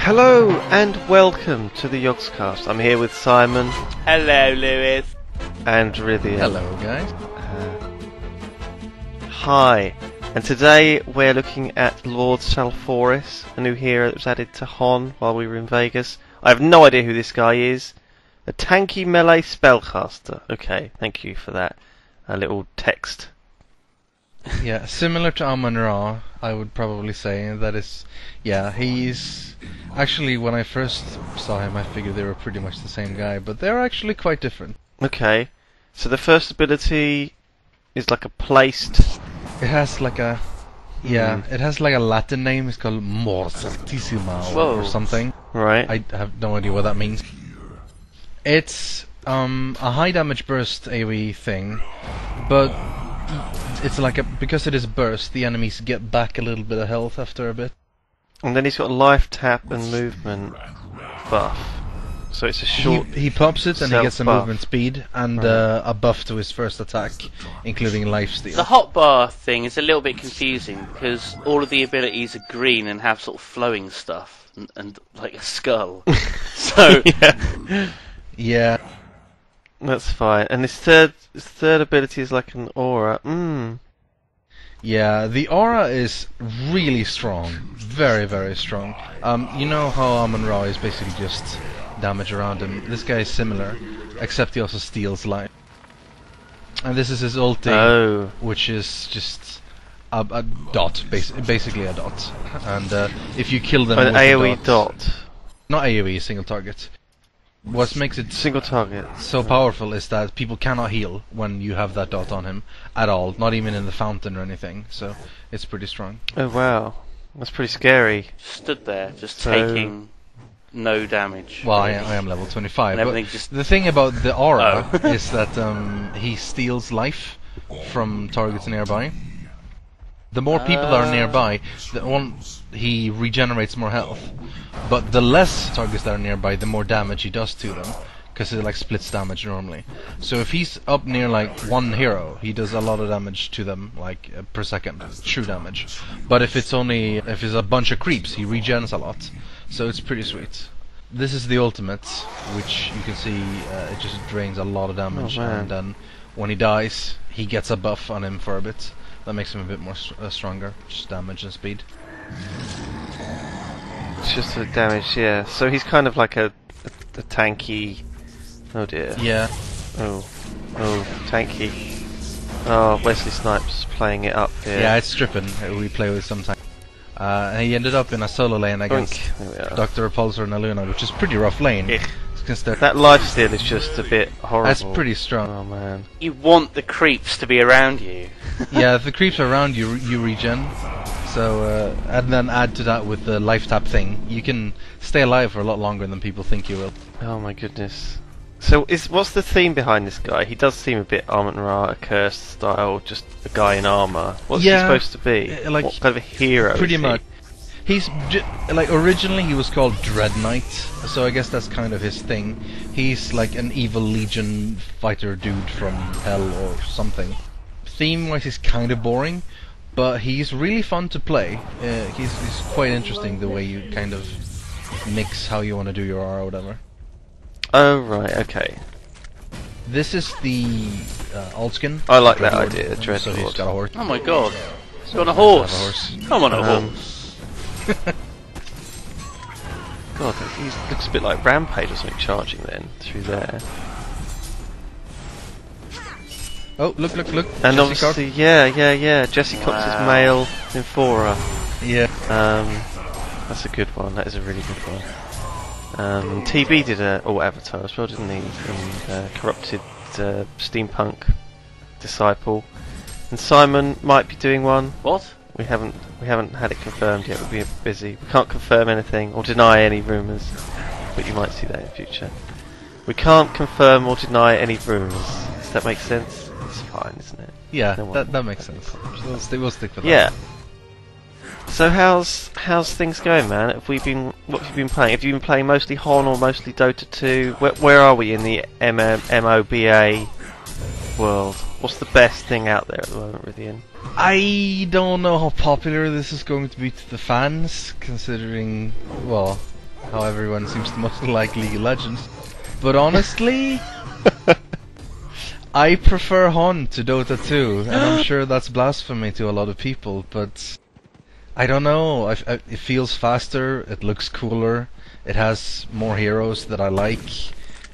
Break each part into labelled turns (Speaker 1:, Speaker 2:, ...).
Speaker 1: Hello and welcome to the Yogscast. I'm here with Simon.
Speaker 2: Hello, Lewis.
Speaker 1: And Rithian.
Speaker 3: Hello, guys.
Speaker 1: Hi. And today we're looking at Lord Salforis, a new hero that was added to Hon while we were in Vegas. I have no idea who this guy is. A tanky melee spellcaster. Okay, thank you for that. A little text.
Speaker 3: Yeah, similar to Amon-Ra, I would probably say. That is, yeah, he's... Actually, when I first saw him, I figured they were pretty much the same guy, but they're actually quite different.
Speaker 1: Okay, so the first ability is like a placed...
Speaker 3: It has like a... Yeah, it has like a Latin name. It's called Mortissima or something.
Speaker 1: Right.
Speaker 3: I have no idea what that means. It's a high damage burst AoE thing, but it's like because it is burst, the enemies get back a little bit of health after a bit.
Speaker 1: And then he's got a life tap and movement buff. So it's a short...
Speaker 3: He pops it and he gets a
Speaker 1: self-buff.
Speaker 3: movement speed and a buff to his first attack, including lifesteal.
Speaker 2: The hotbar thing is a little bit confusing because all of the abilities are green and have sort of flowing stuff and like a skull. So
Speaker 3: Yeah.
Speaker 1: That's fine. And his third ability is like an aura.
Speaker 3: Yeah, the aura is really strong. Very, very strong. You know how Amon-Ra is basically just damage around him? This guy is similar, except he also steals life. And this is his ulti, which is just a dot, basically a dot. And if you kill them
Speaker 1: An
Speaker 3: with
Speaker 1: AoE
Speaker 3: the
Speaker 1: dot.
Speaker 3: Not AoE, single target. What makes it
Speaker 1: Single target.
Speaker 3: so powerful is that people cannot heal when you have that dot on him at all, not even in the fountain or anything, so it's pretty strong.
Speaker 1: Oh wow. That's pretty scary.
Speaker 2: stood there just taking no damage.
Speaker 3: Well, I
Speaker 2: really.
Speaker 3: am level 25,
Speaker 2: And
Speaker 3: but
Speaker 2: everything just...
Speaker 3: the thing about the aura is that he steals life from targets nearby. The more people that are nearby, he regenerates more health. But the less targets that are nearby, the more damage he does to them, because it like splits damage normally. So if he's up near like one hero, he does a lot of damage to them, like per second, true damage. But if it's a bunch of creeps, he regens a lot. So it's pretty sweet. This is the ultimate, which you can see it just drains a lot of damage, and then when he dies, he gets a buff on him for a bit. That makes him a bit more stronger, just damage and speed.
Speaker 1: It's just the damage, yeah. So he's kind of like a tanky... Oh dear.
Speaker 3: Yeah.
Speaker 1: Oh, tanky. Oh, Wesley Snipes playing it up here.
Speaker 3: Yeah, it's Strippin, who we play with sometimes. And he ended up in a solo lane against Dr. Repulsor and Aluna, which is pretty rough lane.
Speaker 1: That lifesteal is just a bit horrible.
Speaker 3: That's pretty strong.
Speaker 1: Oh man.
Speaker 2: You want the creeps to be around you.
Speaker 3: Yeah, if the creeps are around you, you regen. So, and then add to that with the life tap thing, you can stay alive for a lot longer than people think you will.
Speaker 1: Oh my goodness. So what's the theme behind this guy? He does seem a bit Amon-Ra, accursed style, just a guy in armor. What's he supposed to be?
Speaker 3: Like,
Speaker 1: what kind of a hero
Speaker 3: pretty
Speaker 1: is he?
Speaker 3: much. He's like originally he was called Dread Knight, so I guess that's kind of his thing. He's like an evil legion fighter dude from hell or something. Theme-wise, he's kind of boring, but he's really fun to play. He's quite interesting the way you kind of mix how you want to do your R or whatever.
Speaker 1: Oh right, okay.
Speaker 3: This is the alt skin.
Speaker 1: I like that
Speaker 3: Dreadlord.
Speaker 1: idea, Dreadlord.
Speaker 3: So he's got a horse.
Speaker 2: Oh my god. He's on a horse.
Speaker 3: Have a horse.
Speaker 2: I'm on a horse.
Speaker 1: God, he looks a bit like Rampage or something charging then through there.
Speaker 3: Oh, look!
Speaker 1: And
Speaker 3: Jesse
Speaker 1: obviously, yeah. Jesse Cox is male Infora.
Speaker 3: Yeah.
Speaker 1: That's a good one. That is a really good one. TB did Avatar as well, didn't he? And corrupted steampunk disciple. And Simon might be doing one.
Speaker 2: What?
Speaker 1: We haven't had it confirmed yet. We'll be busy. We can't confirm anything or deny any rumours, but you might see that in future. We can't confirm or deny any rumours. Does that make sense? It's fine, isn't it?
Speaker 3: Yeah,
Speaker 1: No
Speaker 3: that makes sense. We'll stick with that.
Speaker 1: Yeah. So how's things going, man? What have you been playing? Have you been playing mostly Hon or mostly Dota 2? Where are we in the MOBA world? What's the best thing out there at the moment, Rithian?
Speaker 3: I don't know how popular this is going to be to the fans, considering, well, how everyone seems to most like League of Legends. But honestly, I prefer Hon to Dota 2, and I'm sure that's blasphemy to a lot of people, but I don't know. It feels faster, it looks cooler, it has more heroes that I like.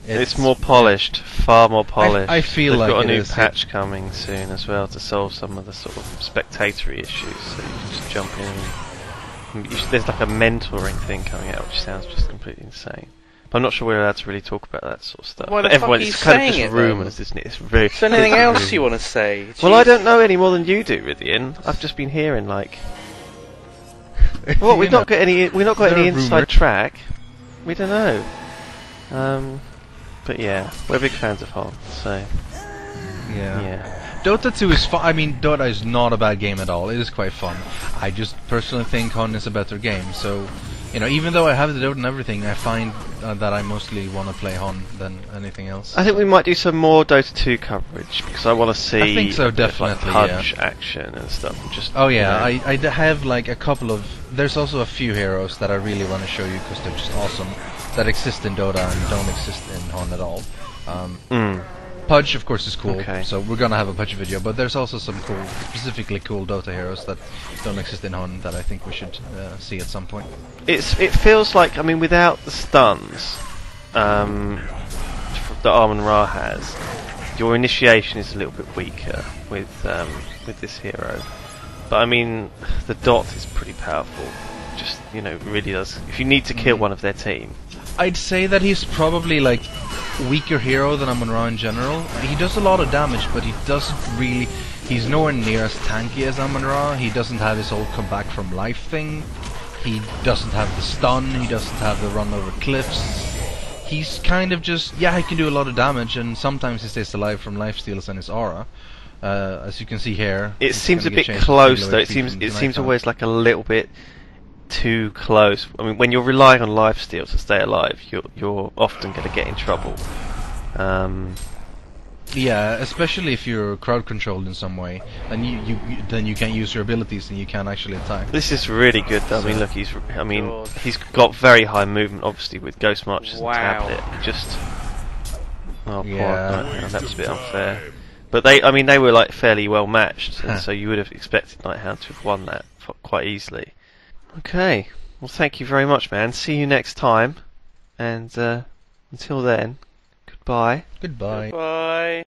Speaker 1: It's more polished, far more polished.
Speaker 3: I feel
Speaker 1: They've
Speaker 3: like
Speaker 1: got a
Speaker 3: it
Speaker 1: new
Speaker 3: is,
Speaker 1: patch coming soon as well to solve some of the sort of spectatory issues. So you can just jump in. There's like a mentoring thing coming out, which sounds just completely insane. But I'm not sure we're allowed to really talk about that sort of stuff.
Speaker 2: Why the
Speaker 1: but
Speaker 2: fuck
Speaker 1: everyone,
Speaker 2: are you
Speaker 1: it's kind of
Speaker 2: saying
Speaker 1: just
Speaker 2: it,
Speaker 1: rumours, isn't it? It's very.
Speaker 2: Is there anything
Speaker 1: it's
Speaker 2: else
Speaker 1: really-
Speaker 2: you want to say?
Speaker 1: Well, I
Speaker 2: Jeez.
Speaker 1: don't know any more than you do, Rythian. I've just been hearing like. Well, we've not got any
Speaker 3: They're
Speaker 1: inside
Speaker 3: rumours.
Speaker 1: track. We don't know. But yeah, we're big fans of Hon, so yeah.
Speaker 3: Dota 2 is fun. I mean, Dota is not a bad game at all. It is quite fun. I just personally think Hon is a better game. So, even though I have the Dota and everything, I find that I mostly want to play Hon than anything else.
Speaker 1: I think we might do some more Dota 2 coverage because I want to see.
Speaker 3: I think so,
Speaker 1: a bit of, like,
Speaker 3: definitely, yeah.
Speaker 1: punch action and stuff. Just
Speaker 3: Oh yeah,
Speaker 1: you know.
Speaker 3: I have like a couple of. There's also a few heroes that I really want to show you because they're just awesome. That exist in Dota and don't exist in Hon at all. Pudge, of course, is cool.
Speaker 1: Okay.
Speaker 3: So we're gonna have a Pudge video, but there's also some cool, specifically cool Dota heroes that don't exist in Hon that I think we should see at some point.
Speaker 1: It feels like, I mean, without the stuns that Amon Ra has, your initiation is a little bit weaker with this hero. But I mean, the dot is pretty powerful. Just really does. If you need to kill one of their team,
Speaker 3: I'd say that he's probably like weaker hero than Amon Ra in general. He does a lot of damage, but he doesn't really. He's nowhere near as tanky as Amon Ra. He doesn't have his whole come back from life thing. He doesn't have the stun. He doesn't have the run over cliffs. He's kind of just he can do a lot of damage, and sometimes he stays alive from life steals and his aura. As you can see here,
Speaker 1: it
Speaker 3: it's
Speaker 1: seems a
Speaker 3: gonna
Speaker 1: bit
Speaker 3: get changed to
Speaker 1: close
Speaker 3: low
Speaker 1: though. It
Speaker 3: HP
Speaker 1: seems
Speaker 3: from
Speaker 1: it seems
Speaker 3: nighttime.
Speaker 1: always like a little bit too close. I mean, when you're relying on life steal to stay alive, you're often going to get in trouble.
Speaker 3: Yeah, especially if you're crowd controlled in some way, then you can't use your abilities and you can't actually attack.
Speaker 1: This is really good though. I mean, look,
Speaker 2: God.
Speaker 1: he's got very high movement, obviously, with Ghost Marches
Speaker 2: Wow.
Speaker 1: and Tablet. He just poor
Speaker 3: Yeah.
Speaker 1: Nighthand, that was a bit unfair. But they were like fairly well matched, and so you would have expected Nighthand to have won that quite easily. Okay, well, thank you very much, man. See you next time, and until then, goodbye.
Speaker 3: Goodbye.
Speaker 2: Bye.